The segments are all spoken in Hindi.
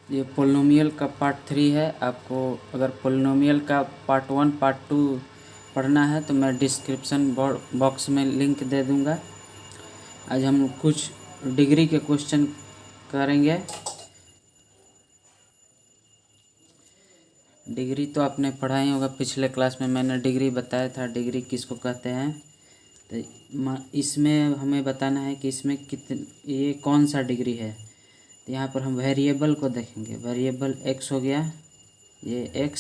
ये पोलिनोमियल का पार्ट 3 है। आपको अगर पोलिनोमियल का पार्ट 1 पार्ट 2 पढ़ना है तो मैं डिस्क्रिप्शन बॉक्स में लिंक दे दूंगा। आज हम कुछ डिग्री के क्वेश्चन करेंगे। डिग्री तो आपने पढ़ा ही होगा, पिछले क्लास में मैंने डिग्री बताया था, डिग्री किसको कहते हैं। तो इसमें हमें बताना है कि इसमें ये कौन सा डिग्री है। तो यहाँ पर हम वेरिएबल को देखेंगे। वेरिएबल x हो गया, ये x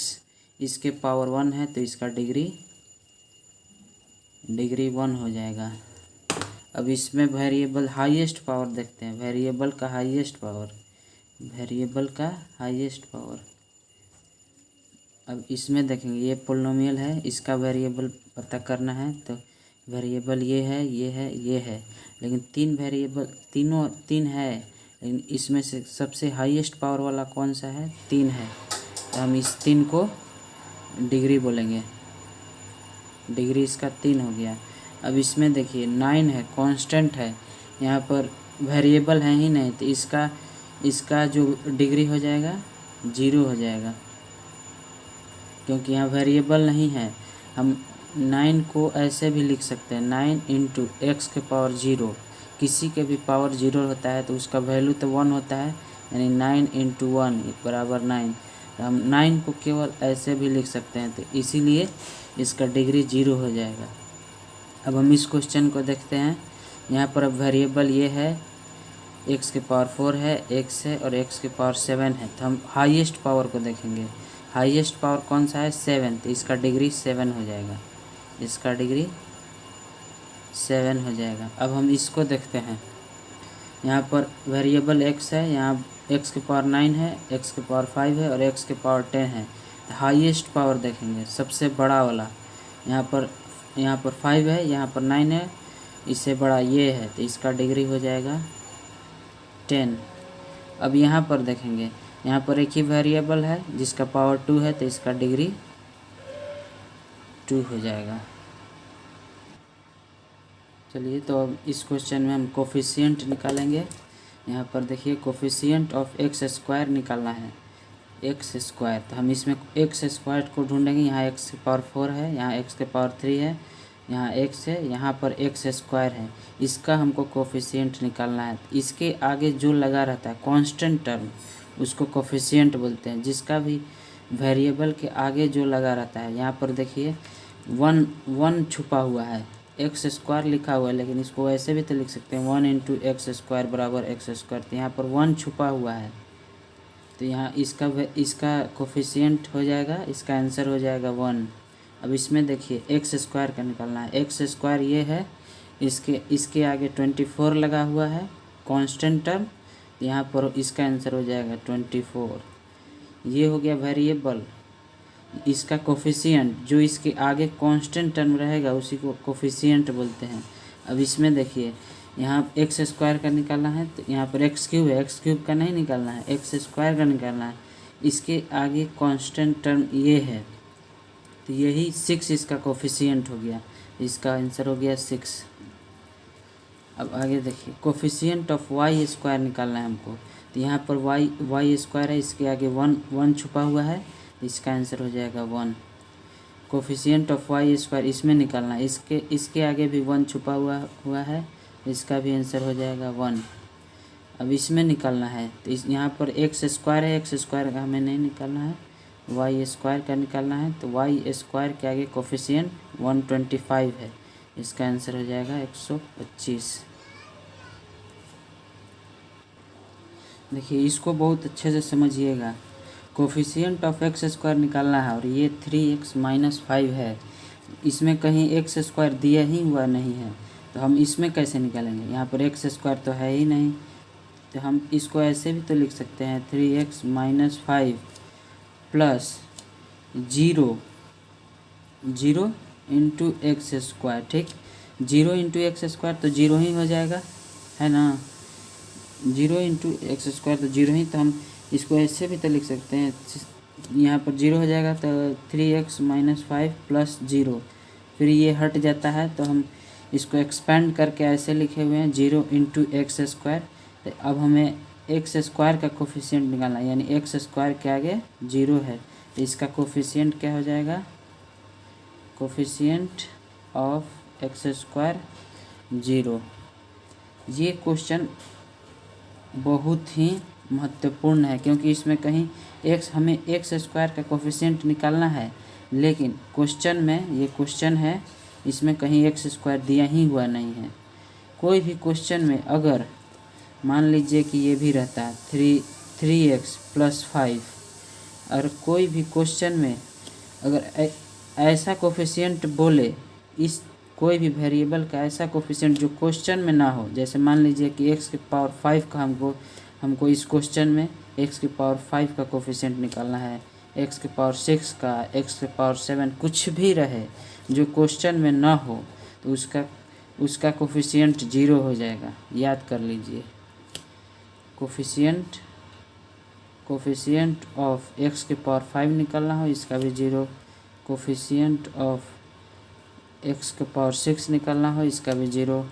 इसके पावर 1 है तो इसका डिग्री 1 हो जाएगा। अब इसमें वेरिएबल हाईएस्ट पावर देखते हैं। वेरिएबल का हाईएस्ट पावर अब इसमें देखेंगे, ये पोलिनोमियल है, इसका वेरिएबल पता करना है। तो वेरिएबल ये है, लेकिन तीन है, लेकिन इसमें से सबसे हाईएस्ट पावर वाला कौन सा है? 3 है। तो हम इस 3 को डिग्री बोलेंगे। डिग्री इसका 3 हो गया। अब इसमें देखिए 9 है, कांस्टेंट है, यहाँ पर वेरिएबल है ही नहीं, तो इसका जो डिग्री हो जाएगा 0 हो जाएगा, क्योंकि यहाँ वेरिएबल नहीं है। हम 9 को ऐसे भी लिख सकते हैं, 9 इंटू एक्स के पावर 0। किसी के भी पावर 0 होता है तो उसका वैल्यू तो 1 होता है, यानी 9 इंटू 1 बराबर 9। तो हम 9 को केवल ऐसे भी लिख सकते हैं, तो इसीलिए इसका डिग्री 0 हो जाएगा। अब हम इस क्वेश्चन को देखते हैं। यहाँ पर अब वेरिएबल ये है, x के पावर 4 है, x है और x के पावर 7 है। तो हम हाईएस्ट पावर को देखेंगे। हाईएस्ट पावर कौन सा है? 7। तो इसका डिग्री 7 हो जाएगा, इसका डिग्री 7 हो जाएगा। अब हम इसको देखते हैं। यहाँ पर वेरिएबल x है, यहाँ x के पावर 9 है, x के पावर 5 है और x के पावर 10 है। तो हाईएस्ट पावर देखेंगे, सबसे बड़ा वाला। यहाँ पर 5 है, यहाँ पर 9 है, इससे बड़ा ये है, तो इसका डिग्री हो जाएगा 10। अब यहाँ पर देखेंगे, यहाँ पर एक ही वेरिएबल है जिसका पावर 2 है, तो इसका डिग्री 2 हो जाएगा। चलिए, तो अब इस क्वेश्चन में हम कोफिशिएंट निकालेंगे। यहाँ पर देखिए, कोफिशिएंट ऑफ एक्स स्क्वायर निकालना है, एक्स स्क्वायर। तो हम इसमें एक्स स्क्वायर को ढूंढेंगे। यहाँ एक्स के पावर 4 है, यहाँ एक्स के पावर 3 है, यहाँ एक्स है, यहाँ पर एक्स स्क्वायर है। इसका हमको कोफिशिएंट निकालना है। इसके आगे जो लगा रहता है कांस्टेंट टर्म, उसको कोफिशिएंट बोलते हैं। जिसका भी वेरिएबल के आगे जो लगा रहता है, यहाँ पर देखिए 1 छुपा हुआ है, एक्स स्क्वायर लिखा हुआ है, लेकिन इसको ऐसे भी तो लिख सकते हैं 1 इंटू एक्स स्क्वायर बराबर एक्स स्क्वायर। तो यहाँ पर 1 छुपा हुआ है, तो यहाँ इसका कोफिशिएंट हो जाएगा, इसका आंसर हो जाएगा 1। अब इसमें देखिए एक्स स्क्वायर का निकालना है। एक्स स्क्वायर ये है, इसके आगे 24 लगा हुआ है कांस्टेंट टर्म, यहाँ पर इसका आंसर हो जाएगा 24। ये हो गया वेरिएबल। इसका कोफिशिएंट जो इसके आगे कांस्टेंट टर्म रहेगा उसी को कोफिशिएंट बोलते हैं। अब इसमें देखिए, यहाँ एक्स स्क्वायर का निकालना है, तो यहाँ पर एक्स क्यूब है, एक्स क्यूब का नहीं निकालना है, एक्स स्क्वायर का निकालना है। इसके आगे कांस्टेंट टर्म ये है, तो यही 6 इसका कोफिशिएंट हो गया। इसका आंसर हो गया 6। अब आगे देखिए, कोफिशिएंट ऑफ वाई स्क्वायर निकालना है हमको। तो यहाँ पर वाई स्क्वायर है, इसके आगे 1 छुपा हुआ है, इसका आंसर हो जाएगा 1। कोफिशिएंट ऑफ वाई स्क्वायर इसमें निकालना है, इसके आगे भी 1 छुपा हुआ है, इसका भी आंसर हो जाएगा 1। अब इसमें निकालना है, तो यहाँ पर एक्स स्क्वायर है, एक्स स्क्वायर का हमें नहीं निकालना है, वाई स्क्वायर का निकालना है। तो वाई स्क्वायर के आगे कोफिशिएंट 125 है, इसका आंसर हो जाएगा 125। देखिए, इसको बहुत अच्छे से समझिएगा। कोफिशिएंट ऑफ एक्स स्क्वायर निकालना है और ये 3x माइनस 5 है। इसमें कहीं एक्स स्क्वायर दिया ही हुआ नहीं है, तो हम इसमें कैसे निकालेंगे? यहाँ पर एक्स स्क्वायर तो है ही नहीं, तो हम इसको ऐसे भी तो लिख सकते हैं 3x minus 5 plus 0 into x square. ठीक, 0 इंटू एक्स स्क्वायर तो 0 ही हो जाएगा, है ना। 0 इंटू एक्स स्क्वायर तो 0 ही, तो हम इसको ऐसे भी तो लिख सकते हैं, यहाँ पर 0 हो जाएगा, तो 3x माइनस 5 प्लस 0, फिर ये हट जाता है, तो हम इसको एक्सपेंड करके ऐसे लिखे हुए हैं 0 इंटू एक्स स्क्वायर। तो अब हमें एक्स स्क्वायर का कोफिशिएंट निकालना है, यानी एक्स स्क्वायर के आगे 0 है तो इसका कोफिशिएंट क्या हो जाएगा, कोफिशिएंट ऑफ एक्स स्क्वायर 0। ये क्वेश्चन बहुत ही महत्वपूर्ण है क्योंकि इसमें कहीं हमें एक्स स्क्वायर का कोफिशिएंट निकालना है, लेकिन क्वेश्चन में ये क्वेश्चन है इसमें कहीं एक्स स्क्वायर दिया ही हुआ नहीं है। कोई भी क्वेश्चन में अगर मान लीजिए कि ये भी रहता है 3x + 5, और कोई भी क्वेश्चन में अगर ऐसा कोफिशिएंट बोले, इस कोई भी वेरिएबल का ऐसा कोफिशिएंट जो क्वेश्चन में ना हो, जैसे मान लीजिए कि x⁵ का हमको इस क्वेश्चन में x⁵ का कोफिशिएंट निकालना है, x⁶ का, x⁷ कुछ भी रहे जो क्वेश्चन में ना हो तो उसका कोफिशिएंट 0 हो जाएगा। याद कर लीजिए, कोफिशिएंट ऑफ x⁵ निकालना हो इसका भी 0, कोफिशिएंट ऑफ x⁶ निकालना हो इसका भी 0,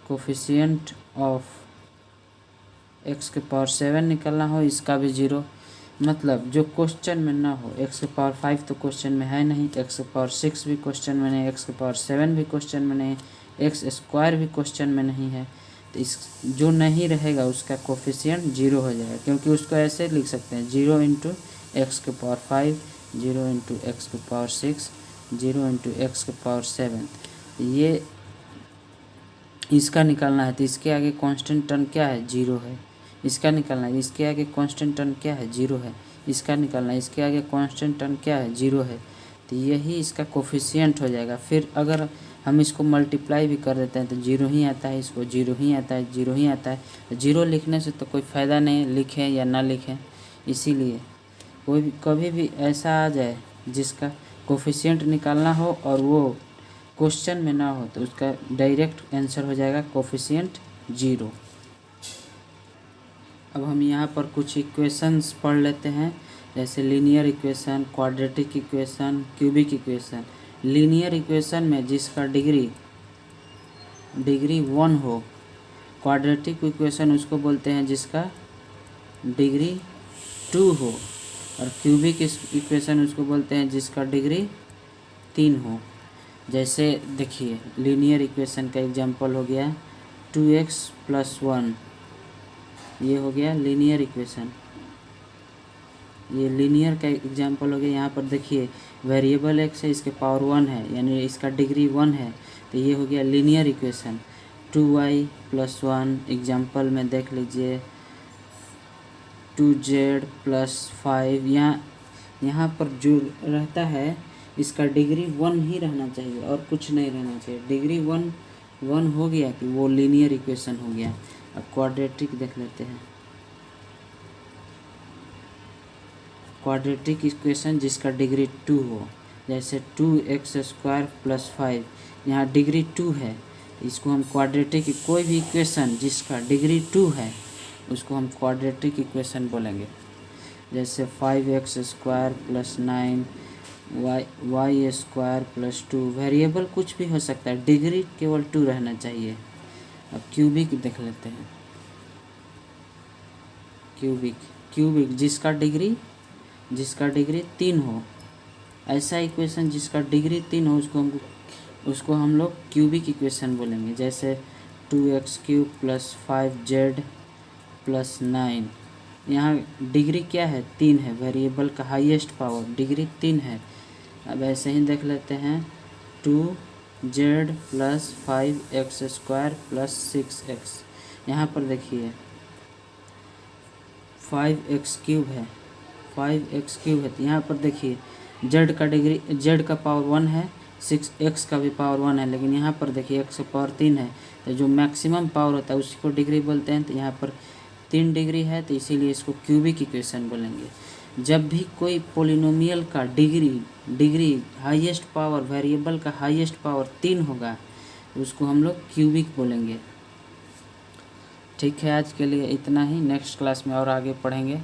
कोफिशिएंट ऑफ x⁷ निकालना हो इसका भी 0। मतलब जो क्वेश्चन में ना हो, x⁵ तो क्वेश्चन में है नहीं, x⁶ भी क्वेश्चन में नहीं, x⁷ भी क्वेश्चन में नहीं, x² भी क्वेश्चन में नहीं है, तो इस जो नहीं रहेगा उसका कोफिशिएंट 0 हो जाएगा। क्योंकि उसको ऐसे लिख सकते हैं 0 × x⁵, 0 × x⁶, 0 × x⁷। ये इसका निकालना है तो इसके आगे कांस्टेंट टर्म क्या है, 0 है। इसका निकालना है, इसके आगे कांस्टेंट टर्म क्या है, 0 है। इसका निकालना है, इसके आगे कांस्टेंट टर्म क्या है, 0 है। तो यही इसका कोफिशिएंट हो जाएगा। फिर अगर हम इसको मल्टीप्लाई भी कर देते हैं तो 0 ही आता है, इसको 0 ही आता है, 0 ही आता है। तो 0 लिखने से तो कोई फ़ायदा नहीं, लिखें या ना लिखें। इसीलिए कभी भी ऐसा आ जाए जिसका कोफिशिएंट निकालना हो और वो क्वेश्चन में ना हो तो उसका डायरेक्ट आंसर हो जाएगा कोफिशिएंट 0। अब हम यहाँ पर कुछ इक्वेशंस पढ़ लेते हैं, जैसे linear equation, quadratic equation, cubic equation. Linear equation में जिसका डिग्री 1 हो, क्वाड्रेटिक इक्वेशन उसको बोलते हैं जिसका डिग्री 2 हो, और क्यूबिक इक्वेशन उसको बोलते हैं जिसका डिग्री 3 हो। जैसे देखिए, लीनियर इक्वेशन का एग्जांपल हो गया 2x + 1, ये हो गया लीनियर इक्वेशन। ये लीनियर का एग्जांपल हो गया। यहाँ पर देखिए वेरिएबल x है, इसके पावर 1 है, यानी इसका डिग्री 1 है, तो ये हो गया लीनियर इक्वेशन। 2y + 1 एग्जांपल में देख लीजिए, 2z + 5। यहाँ पर जो रहता है इसका डिग्री 1 ही रहना चाहिए और कुछ नहीं रहना चाहिए। डिग्री 1 हो गया कि वो लीनियर इक्वेशन हो गया। अब क्वाड्रेटिक देख लेते हैं। क्वाड्रेटिक इक्वेशन जिसका डिग्री 2 हो, जैसे 2x² + 5, यहाँ डिग्री 2 है, इसको हम क्वाड्रेटिक, कोई भी इक्वेशन जिसका डिग्री 2 है उसको हम क्वाड्रेटिक इक्वेशन बोलेंगे। जैसे 5x² + 9 y² + 2, वेरिएबल कुछ भी हो सकता है, डिग्री केवल 2 रहना चाहिए। अब क्यूबिक देख लेते हैं। क्यूबिक जिसका डिग्री 3 हो, ऐसा इक्वेशन जिसका डिग्री 3 हो उसको हम लोग क्यूबिक इक्वेशन बोलेंगे। जैसे 2x³ + 5z + 9, यहाँ डिग्री क्या है, 3 है, वेरिएबल का हाईएस्ट पावर डिग्री 3 है। अब ऐसे ही देख लेते हैं 2z + 5x² + 6x। यहाँ पर देखिए 5x³ है, 5x³ है, तो यहाँ पर देखिए z का पावर 1 है, 6x का भी पावर 1 है, लेकिन यहाँ पर देखिए x का पावर 3 है, तो जो मैक्सिमम पावर होता है उसी को डिग्री बोलते हैं। तो यहाँ पर 3 डिग्री है, तो इसीलिए इसको क्यूबिक इक्वेशन बोलेंगे। जब भी कोई पोलिनोमियल का डिग्री हाईएस्ट पावर, वेरिएबल का हाईएस्ट पावर 3 होगा तो उसको हम लोग क्यूबिक बोलेंगे। ठीक है, आज के लिए इतना ही। नेक्स्ट क्लास में और आगे पढ़ेंगे।